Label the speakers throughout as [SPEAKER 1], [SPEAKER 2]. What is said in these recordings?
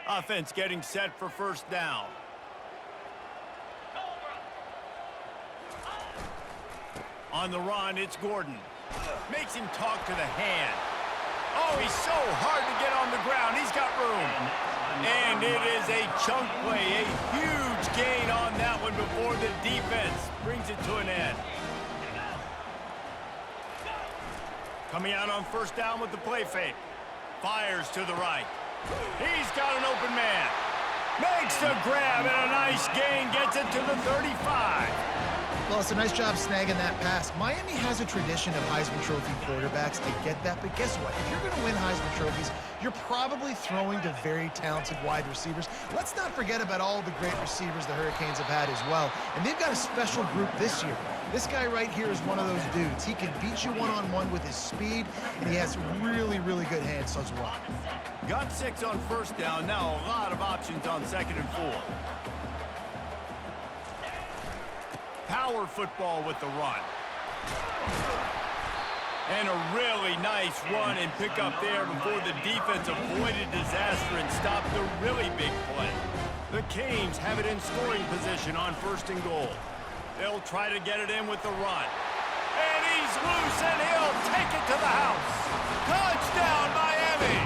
[SPEAKER 1] Offense getting set for first down. On the run, it's Gordon. Makes him talk to the hand. Oh, he's so hard to get on the ground. He's got room. And it is a chunk play, a huge gain on that one before the defense brings it to an end. Coming out on first down with the play fake. Fires to the right. He's got an open man. Makes the grab and a nice gain. Gets it to the 35.
[SPEAKER 2] Well, it's a nice job snagging that pass. Miami has a tradition of Heisman Trophy quarterbacks. I get that, but guess what? If you're going to win Heisman Trophies, you're probably throwing to very talented wide receivers. Let's not forget about all the great receivers the Hurricanes have had as well. And they've got a special group this year. This guy right here is one of those dudes. He can beat you one-on-one with his speed, and he has really, really good hands as well.
[SPEAKER 1] Got 6 on first down. Now a lot of options on 2nd and 4. Power football with the run. And a really nice run and pick up there before the defense avoided disaster and stopped the really big play. The Canes have it in scoring position on 1st and goal. They'll try to get it in with the run. And he's loose, and he'll take it to the house. Touchdown, Miami!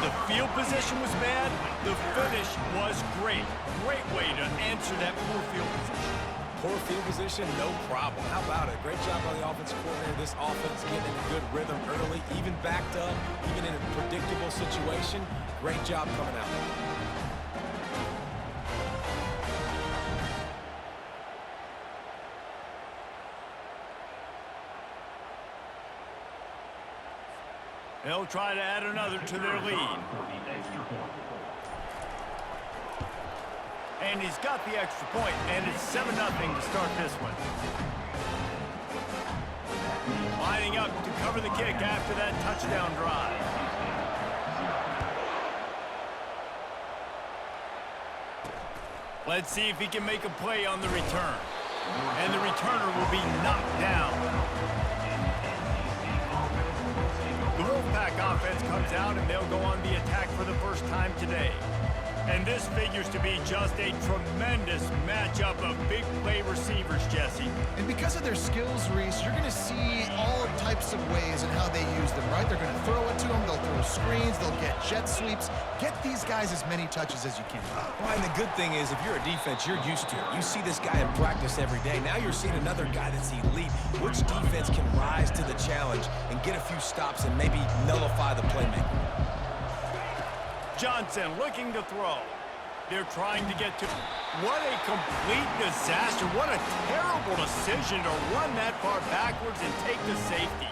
[SPEAKER 1] The field position was bad. The finish was great. Great way to answer that poor field position.
[SPEAKER 3] Poor field position, no problem. How about it? Great job by the offensive coordinator. This offense getting in a good rhythm early, even backed up, even in a predictable situation. Great job coming out.
[SPEAKER 1] They'll try to add another to their lead. And he's got the extra point, and it's 7-0 to start this one. Lining up to cover the kick after that touchdown drive. Let's see if he can make a play on the return. And the returner will be knocked down. The Wolfpack offense comes out, and they'll go on the attack for the first time today. And this figures to be just a tremendous matchup of big play receivers, Jesse.
[SPEAKER 2] And because of their skills, Reese, you're going to see all types of ways in how they use them, right? They're going to throw it to them, they'll throw screens, they'll get jet sweeps. Get these guys as many touches as you can.
[SPEAKER 3] Well, and the good thing is, if you're a defense, you're used to it. You see this guy in practice every day. Now you're seeing another guy that's elite. Which defense can rise to the challenge and get a few stops and maybe nullify the playmaker?
[SPEAKER 1] Johnson looking to throw. They're trying to get to... What a complete disaster. What a terrible decision to run that far backwards and take the safety.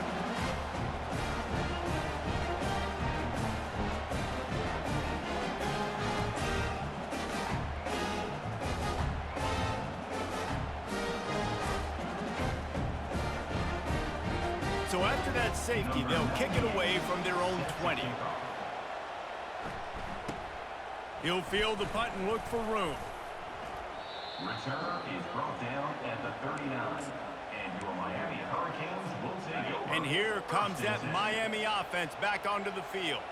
[SPEAKER 1] So after that safety, they'll kick it away from their own 20. He'll field the punt and look for room.
[SPEAKER 4] Return is brought down at the 39. And your Miami Hurricanes will take over.
[SPEAKER 1] And here comes that Miami offense back onto the field.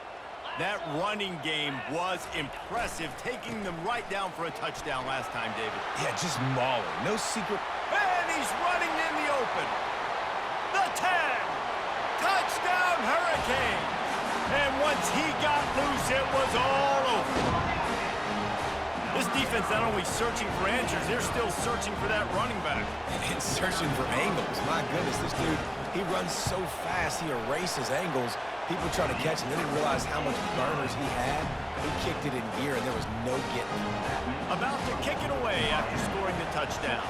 [SPEAKER 1] That running game was impressive, taking them right down for a touchdown last time, David.
[SPEAKER 3] Yeah, just mauling. No secret.
[SPEAKER 1] And he's running in the open. The 10. Touchdown, Hurricanes. And once he got loose, it was all over. This defense not only searching for answers, they're still searching for that running back.
[SPEAKER 3] And searching for angles. My goodness, this dude, he runs so fast, he erases angles. People try to catch him. They didn't realize how much burners he had. He kicked it in gear, and there was no getting him.
[SPEAKER 1] About to kick it away after scoring the touchdown.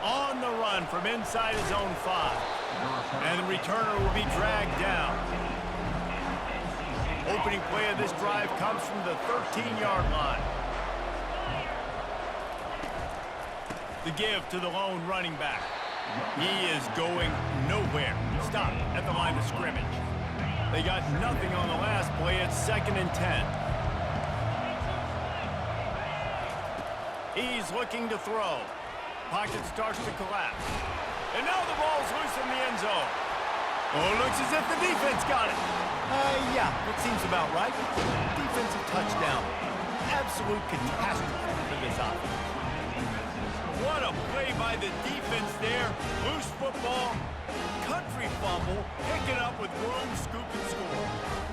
[SPEAKER 1] On the run from inside his own 5. And the returner will be dragged down. Opening play of this drive comes from the 13-yard line. The give to the lone running back. He is going nowhere. Stopped at the line of scrimmage. They got nothing on the last play. It's 2nd and 10. He's looking to throw. Pocket starts to collapse. And now the ball's loose in the end zone. Oh, looks as if the defense got it. Yeah, that seems about right. Defensive touchdown. Absolute catastrophe for this offense. What a play by the defense there. Loose football, country fumble, pick it up with room, scoop, and score.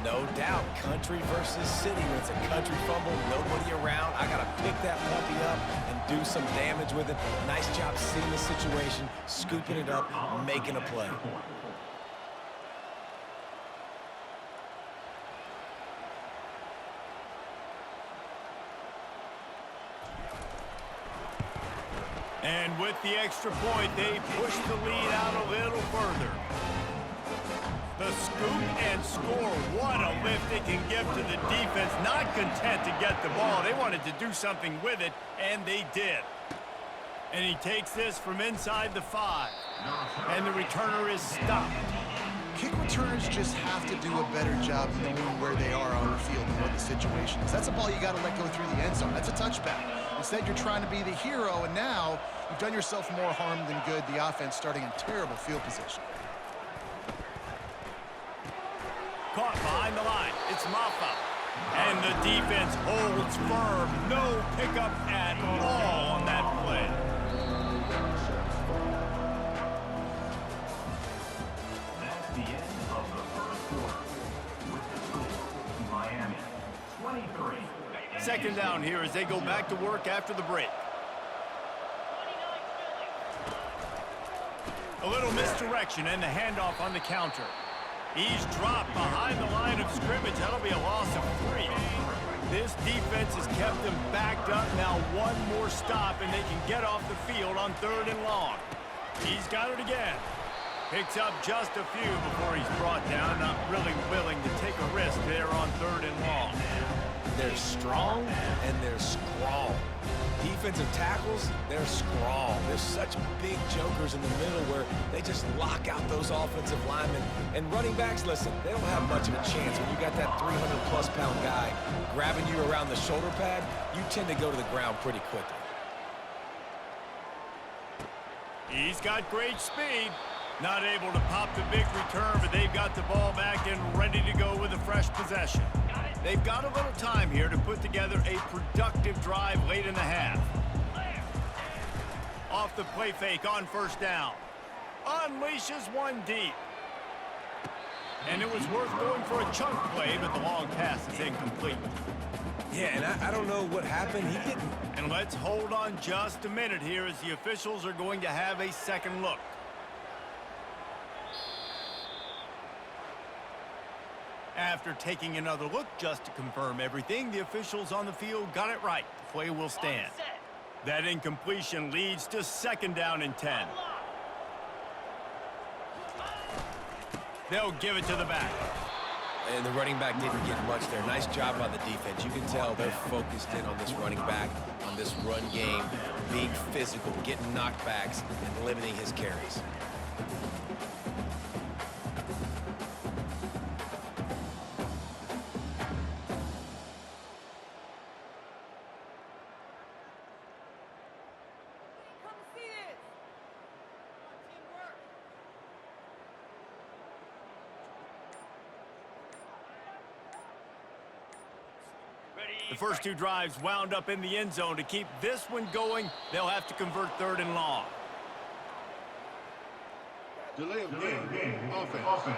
[SPEAKER 3] No doubt, country versus city. When it's a country fumble, nobody around. I got to pick that puppy up and do some damage with it. Nice job seeing the situation, scooping it up, making a play.
[SPEAKER 1] And with the extra point, they push the lead out a little further. The scoop and score. What a lift it can give to the defense. Not content to get the ball. They wanted to do something with it, and they did. And he takes this from inside the 5. And the returner is stopped.
[SPEAKER 2] Kick returners just have to do a better job knowing where they are on the field and what the situation is. That's a ball you got to let go through the end zone. That's a touchback. Instead, you're trying to be the hero, and now you've done yourself more harm than good. The offense starting in terrible field position.
[SPEAKER 1] Caught behind the line. It's Maffa. And the defense holds firm. No pickup at all on that play.
[SPEAKER 4] That's the end of the first quarter. With the score, Miami 23.
[SPEAKER 1] Second down here as they go back to work after the break. A little misdirection and the handoff on the counter. He's dropped behind the line of scrimmage. That'll be a loss of 3. This defense has kept them backed up. Now one more stop and they can get off the field on 3rd and long. He's got it again. Picks up just a few before he's brought down. Not really willing to take a risk there on 3rd and long.
[SPEAKER 3] They're strong and they're strong. Defensive tackles, they're strong. There's such big jokers in the middle where they just lock out those offensive linemen. And running backs, listen, they don't have much of a chance. When you got that 300-plus pound guy grabbing you around the shoulder pad, you tend to go to the ground pretty quickly.
[SPEAKER 1] He's got great speed. Not able to pop the big return, but they've got the ball back and ready to go with a fresh possession. They've got a little time here to put together a productive drive late in the half. Off the play fake on 1st down. Unleashes one deep. And it was worth going for a chunk play, but the long pass is incomplete.
[SPEAKER 3] Yeah, and I don't know what happened. He didn't.
[SPEAKER 1] And let's hold on just a minute here as the officials are going to have a second look. After taking another look just to confirm everything, the officials on the field got it right. The play will stand. That incompletion leads to 2nd down and 10. They'll give it to the back.
[SPEAKER 3] And the running back didn't get much there. Nice job by the defense. You can tell they're focused in on this running back, on this run game, being physical, getting knockbacks, and limiting his carries.
[SPEAKER 1] The first 2 drives wound up in the end zone. To keep this one going, they'll have to convert 3rd and long.
[SPEAKER 5] Delay of game. Offense.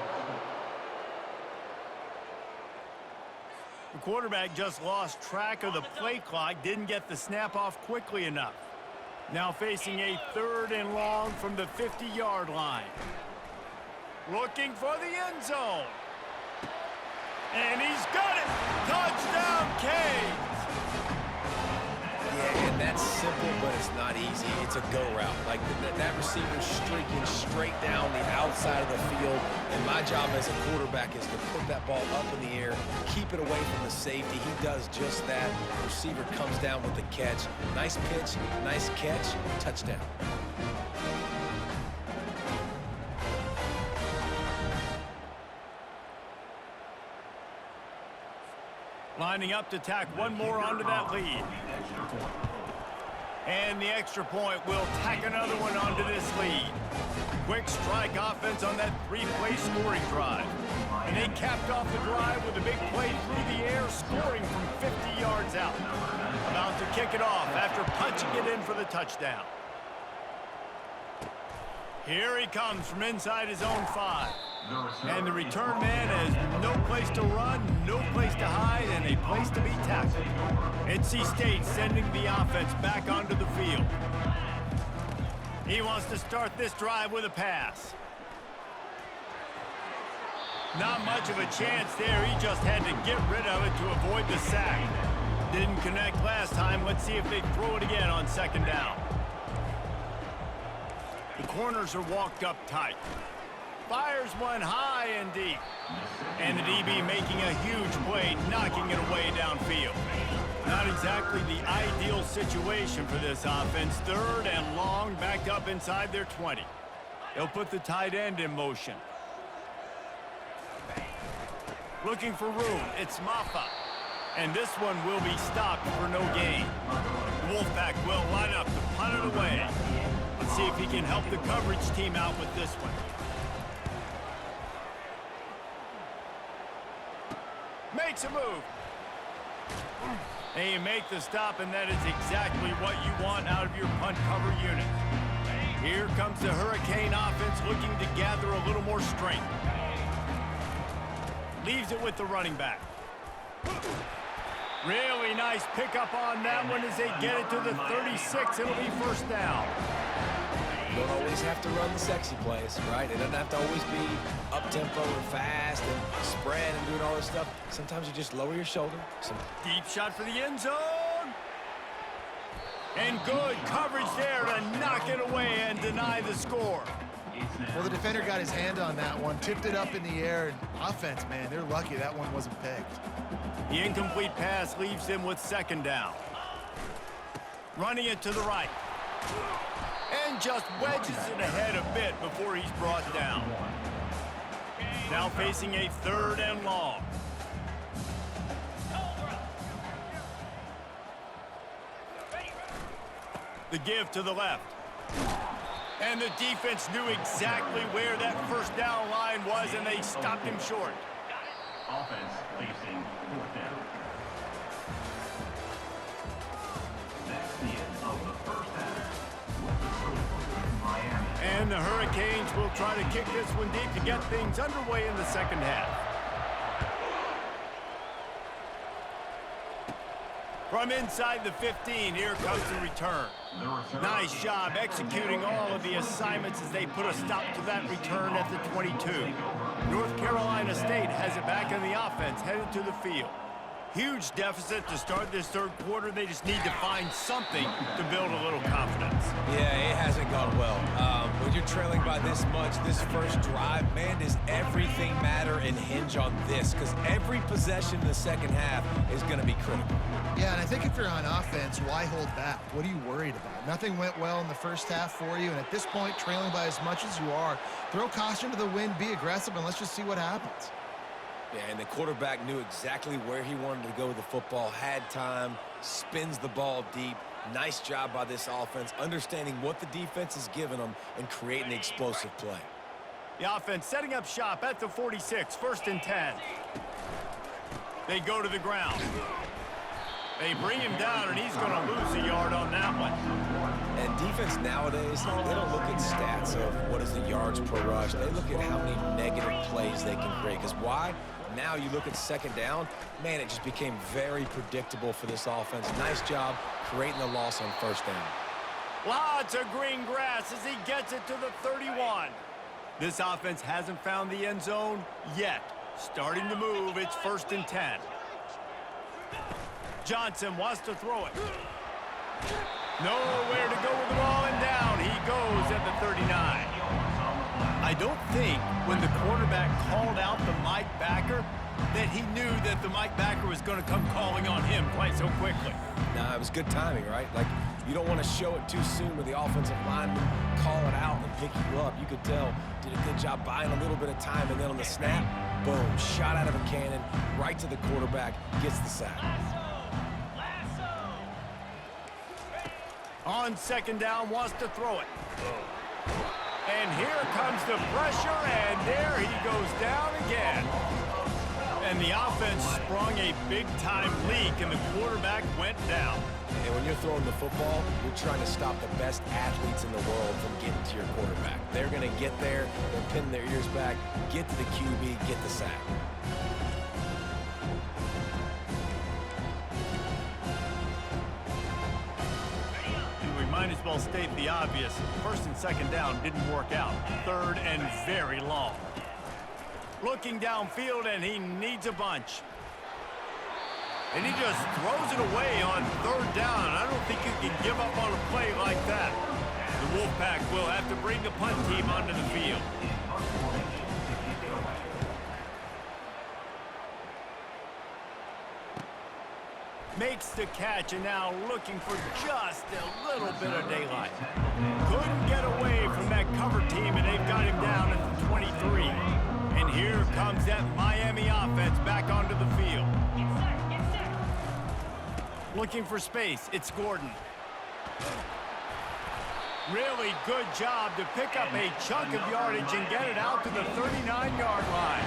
[SPEAKER 1] The quarterback just lost track of the play clock, didn't get the snap off quickly enough. Now facing a 3rd and long from the 50-yard line. Looking for the end zone. And he's got it! Touchdown, Canes!
[SPEAKER 3] Yeah, and that's simple, but it's not easy. It's a go route. Like that receiver streaking straight down the outside of the field. And my job as a quarterback is to put that ball up in the air, keep it away from the safety. He does just that. The receiver comes down with the catch. Nice pitch, nice catch, touchdown.
[SPEAKER 1] Lining up to tack one more onto that lead. And the extra point will tack another one onto this lead. quick strike offense on that three-play scoring drive. And they capped off the drive with a big play through the air, scoring from 50 yards out. About to kick it off after punching it in for the touchdown. Here he comes from inside his own 5. And the return man has no place to run, no place to hide, and a place to be tackled. NC State sending the offense back onto the field. He wants to start this drive with a pass. Not much of a chance there. He just had to get rid of it to avoid the sack. Didn't connect last time. Let's see if they throw it again on second down. The corners are walked up tight. Fires one high and deep. And the DB making a huge play, knocking it away downfield. Not exactly the ideal situation for this offense. Third and long, backed up inside their 20. They'll put the tight end in motion. Looking for room, it's Maffa. And this one will be stopped for no gain. The Wolfpack will line up to punt it away. Let's see if he can help the coverage team out with this one. Makes a move. And you make the stop, and that is exactly what you want out of your punt cover unit. Here comes the Hurricane offense looking to gather a little more strength. Leaves it with the running back. Really nice pickup on that one as they get it to the 36. It'll be first down.
[SPEAKER 3] You don't always have to run the sexy plays, right? It doesn't have to always be up-tempo and fast and spread and doing all this stuff. Sometimes you just lower your shoulder.
[SPEAKER 1] Deep shot for the end zone. And good coverage there to knock it away and deny the score.
[SPEAKER 2] Well, the defender got his hand on that one, tipped it up in the air, and offense, man, they're lucky that one wasn't picked.
[SPEAKER 1] The incomplete pass leaves them with second down. Running it to the right. And just wedges it ahead a bit before he's brought down. Now facing a third and long. The give to the left. And the defense knew exactly where that first down line was, and they stopped him short.
[SPEAKER 4] Offense facing fourth down. That's the end of the first half. Miami.
[SPEAKER 1] And the Hurricanes will try to kick this one deep to get things underway in the second half. From inside the 15, here comes the return. Nice job executing all of the assignments as they put a stop to that return at the 22. North Carolina State has it back in the offense, headed to the field. Huge deficit to start this third quarter. They just need to find something to build a little confidence.
[SPEAKER 3] Yeah, it hasn't gone well. When you're trailing by this much, this first drive, man, does everything matter and hinge on this, because every possession in the second half is going to be critical.
[SPEAKER 2] Yeah, and I think if you're on offense, why hold back? What are you worried about? Nothing went well in the first half for you, and at this point, trailing by as much as you are, throw caution to the wind, be aggressive, and let's just see what happens.
[SPEAKER 3] Yeah, and the quarterback knew exactly where he wanted to go with the football, had time, spins the ball deep. Nice job by this offense, understanding what the defense is giving them and creating the explosive play.
[SPEAKER 1] The offense setting up shop at the 46, first and 10. They go to the ground. They bring him down, and he's going to lose a yard on that one.
[SPEAKER 3] And defense nowadays, they don't look at stats of what is the yards per rush. They look at how many negative plays they can create. Because why? Now you look at second down, man, it just became very predictable for this offense. Nice job creating the loss on first down.
[SPEAKER 1] Lots of green grass as he gets it to the 31. This offense hasn't found the end zone yet. Starting to move, it's first and 10. Johnson wants to throw it. Nowhere to go with the ball, and down he goes at the 39. I don't think when the quarterback called out the Mike backer that he knew that the Mike backer was going to come calling on him quite so quickly.
[SPEAKER 3] Nah, it was good timing, right? Like, you don't want to show it too soon with the offensive lineman call it out and pick you up. You could tell, did a good job buying a little bit of time, and then on the snap, boom, shot out of a cannon, right to the quarterback, gets the sack. On
[SPEAKER 1] second down, wants to throw it. And here comes the pressure, and there he goes down again. And the offense sprung a big-time leak, and the quarterback went down.
[SPEAKER 3] And when you're throwing the football, you're trying to stop the best athletes in the world from getting to your quarterback. They're going to get there, they're pinning their ears back, get to the QB, get the sack.
[SPEAKER 1] We might as well state the obvious. First and second down didn't work out. Third and very long. Looking downfield, and he needs a bunch. And he just throws it away on third down. I don't think you can give up on a play like that. The Wolfpack will have to bring the punt team onto the field. Makes the catch, and now looking for just a little bit of daylight. Couldn't get away from that cover team, and they've got him down at the 23. And here comes that Miami offense back onto the field. Looking for space, it's Gordon. Really good job to pick up a chunk of yardage and get it out to the 39-yard line.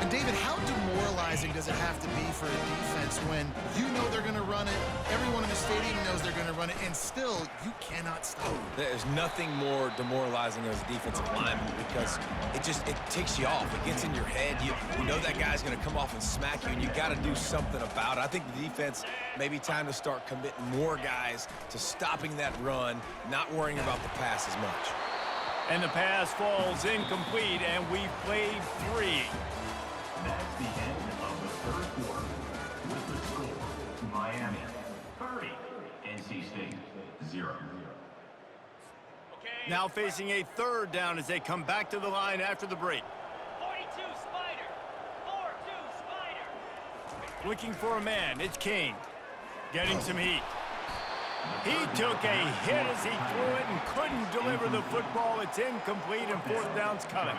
[SPEAKER 2] And David, how demoralizing does it have to be for a defense when you know they're going to run it, everyone in the stadium knows they're going to run it, and still you cannot stop it?
[SPEAKER 3] There's nothing more demoralizing as a defensive lineman because it ticks you off. It gets in your head. You know that guy's going to come off and smack you, and you got to do something about it. I think the defense maybe time to start committing more guys to stopping that run, not worrying about the pass as much.
[SPEAKER 1] And the pass falls incomplete, and we've played 3.
[SPEAKER 4] That's the end of the third quarter. With the score, Miami 30, NC State 0.
[SPEAKER 1] Now facing a third down as they come back to the line after the break.
[SPEAKER 6] 42 Spider. 4-2 Spider.
[SPEAKER 1] Looking for a man, it's King. Getting some heat. He took a hit as he threw it and couldn't deliver the football. It's incomplete, and fourth down's coming.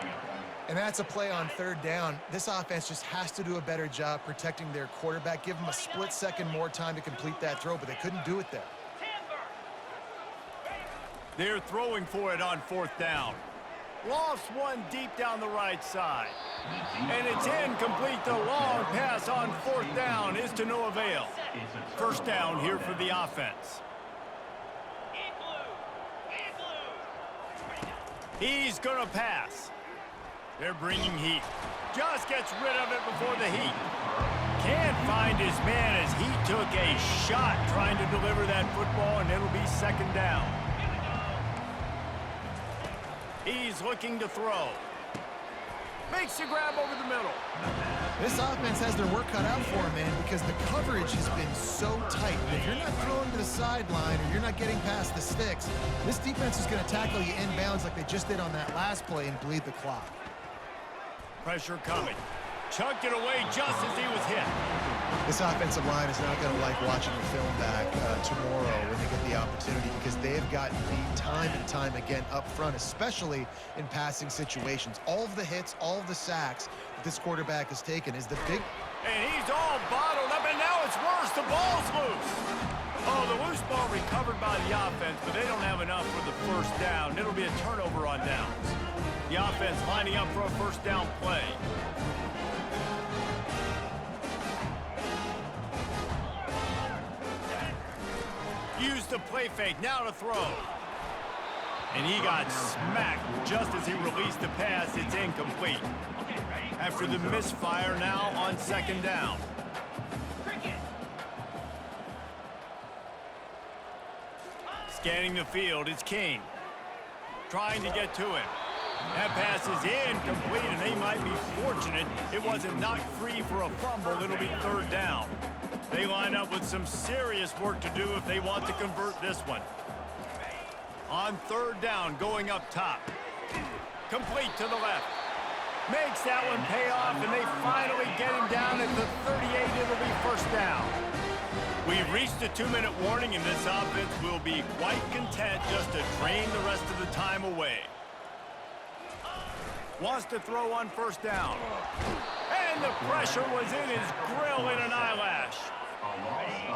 [SPEAKER 2] And that's a play on third down. This offense just has to do a better job protecting their quarterback. Give them a split second more time to complete that throw, but they couldn't do it there.
[SPEAKER 1] They're throwing for it on fourth down. Lofts one deep down the right side. And it's incomplete. The long pass on fourth down is to no avail. First down here for the offense. He's going to pass. They're bringing heat. Just gets rid of it before the heat. Can't find his man as he took a shot trying to deliver that football, and it'll be second down. He's looking to throw. Makes a grab over the middle.
[SPEAKER 2] This offense has their work cut out for them, man, because the coverage has been so tight. And if you're not throwing to the sideline or you're not getting past the sticks, this defense is going to tackle you inbounds like they just did on that last play and bleed the clock.
[SPEAKER 1] Pressure coming. Chucked it away just as he was hit.
[SPEAKER 2] This offensive line is not going to like watching the film back tomorrow when they get the opportunity, because they have gotten beat time and time again up front, especially in passing situations. All of the hits, all of the sacks that this quarterback has taken is the big...
[SPEAKER 1] And he's all bottled up, and now it's worse. The ball's loose. Oh, the loose ball recovered by the offense, but they don't have enough for the first down. It'll be a turnover on downs. The offense lining up for a first down play. Use the play fake, now to throw. And he got smacked just as he released the pass. It's incomplete. After the misfire, now on second down. Scanning the field, it's King. Trying to get to him. That pass is incomplete, and they might be fortunate it wasn't knocked free for a fumble. It'll be third down. They line up with some serious work to do if they want to convert this one. On third down, going up top. Complete to the left. Makes that one pay off, and they finally get him down at the 38. It'll be first down. We've reached a 2-minute warning, and this offense will be quite content just to drain the rest of the time away. Wants to throw on first down. And the pressure was in his grill in an eyelash.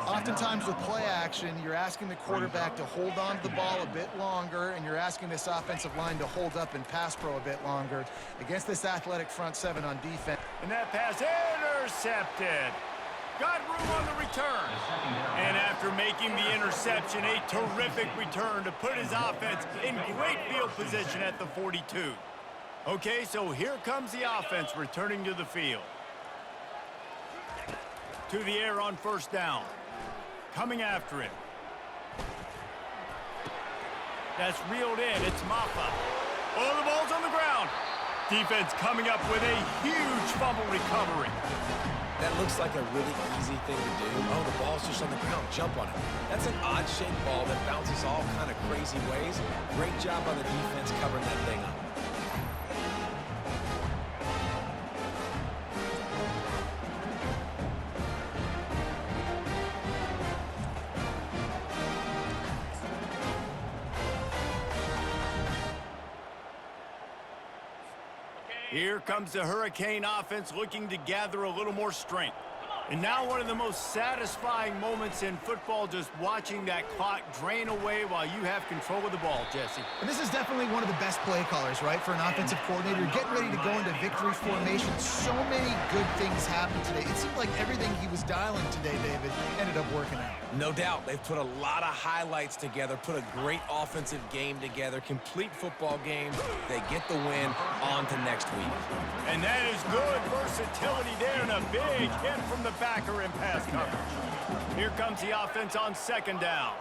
[SPEAKER 2] Oftentimes with play action, you're asking the quarterback to hold on to the ball a bit longer, and you're asking this offensive line to hold up and pass pro a bit longer against this athletic front seven on defense.
[SPEAKER 1] And that pass intercepted. Got room on the return. And after making the interception, a terrific return to put his offense in great field position at the 42. Okay, so here comes the offense returning to the field. To the air on first down. Coming after him. That's reeled in. It's Maffa. Oh, the ball's on the ground. Defense coming up with a huge fumble recovery.
[SPEAKER 3] That looks like a really easy thing to do. Oh, the ball's just on the ground. Jump on it. That's an odd-shaped ball that bounces all kind of crazy ways. Great job by the defense covering that thing up.
[SPEAKER 1] Here comes the Hurricane offense looking to gather a little more strength. And now one of the most satisfying moments in football, just watching that clock drain away while you have control of the ball, Jesse.
[SPEAKER 2] And this is definitely one of the best play callers, right, for an offensive coordinator. You're getting ready to go into victory formation. So many good things happened today. It seemed like everything he was dialing today, David, ended up working out.
[SPEAKER 3] No doubt. They've put a lot of highlights together, put a great offensive game together, complete football game. They get the win. On to next week.
[SPEAKER 1] And that is good versatility there, and a big hit from the backer in pass coverage. Here comes the offense on second down.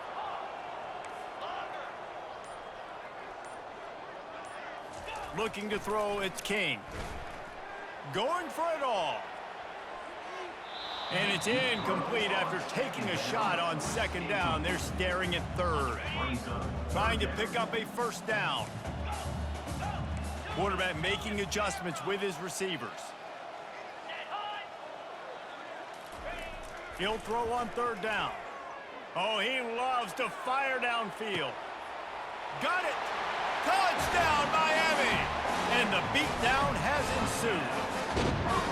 [SPEAKER 1] Looking to throw, it's King. Going for it all. And it's incomplete after taking a shot on second down. They're staring at third. Trying to pick up a first down. Quarterback making adjustments with his receivers. He'll throw on third down. Oh, he loves to fire downfield. Got it! Touchdown, Miami! And the beatdown has ensued.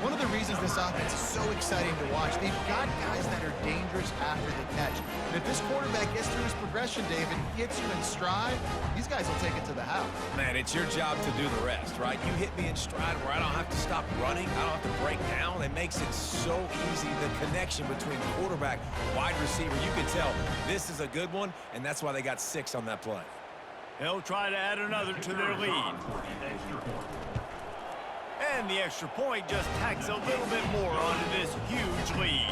[SPEAKER 2] One of the reasons this offense is so exciting to watch, they've got guys that are dangerous after the catch. And if this quarterback gets through his progression, David, hits you in stride, these guys will take it to the house.
[SPEAKER 3] Man, it's your job to do the rest, right? You hit me in stride where I don't have to stop running. I don't have to break down. It makes it so easy, the connection between quarterback, wide receiver. You can tell this is a good one, and that's why they got 6 on that play.
[SPEAKER 1] They'll try to add another to their lead. And the extra point just tacks a little bit more onto this huge lead.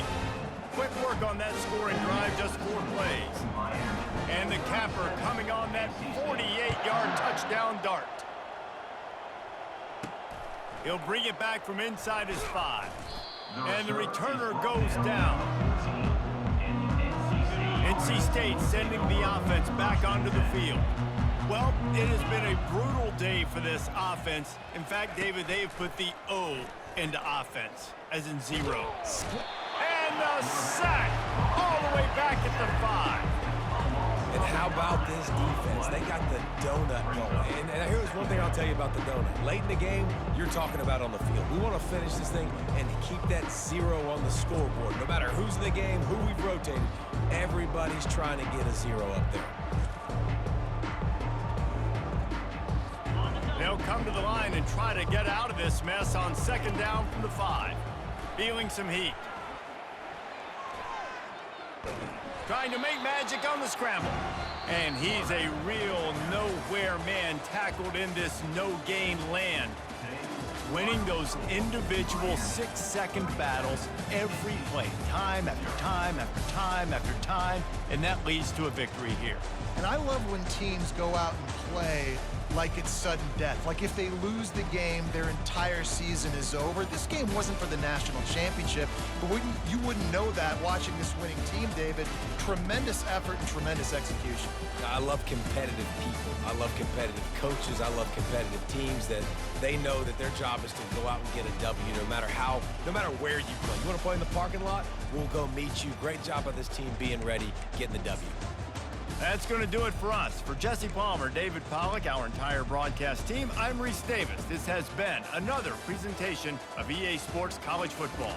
[SPEAKER 1] Quick work on that scoring drive, just 4 plays. And the capper coming on that 48-yard touchdown dart. He'll bring it back from inside his 5. And the returner goes down. NC State sending the offense back onto the field. Well, it has been a brutal day for this offense. In fact, David, they've put the O into offense, as in 0. And the sack all the way back at the 5.
[SPEAKER 3] And how about this defense? They got the donut going. And here's one thing I'll tell you about the donut. Late in the game, you're talking about on the field. We want to finish this thing and keep that 0 on the scoreboard. No matter who's in the game, who we've rotated, everybody's trying to get a 0 up there.
[SPEAKER 1] They'll come to the line and try to get out of this mess on second down from the 5. Feeling some heat. Trying to make magic on the scramble. And he's a real nowhere man tackled in this no-gain land. Winning those individual 6-second battles every play, time after time after time after time, and that leads to a victory here.
[SPEAKER 2] And I love when teams go out and play like it's sudden death. Like if they lose the game, their entire season is over. This game wasn't for the national championship, but you wouldn't know that watching this winning team, David. Tremendous effort and tremendous execution.
[SPEAKER 3] I love competitive people. I love competitive coaches. I love competitive teams that they know that their job is to go out and get a W no matter where you play. You want to play in the parking lot? We'll go meet you. Great job by this team being ready, getting the W.
[SPEAKER 1] That's going to do it for us. For Jesse Palmer, David Pollack, our entire broadcast team, I'm Reese Davis. This has been another presentation of EA Sports College Football.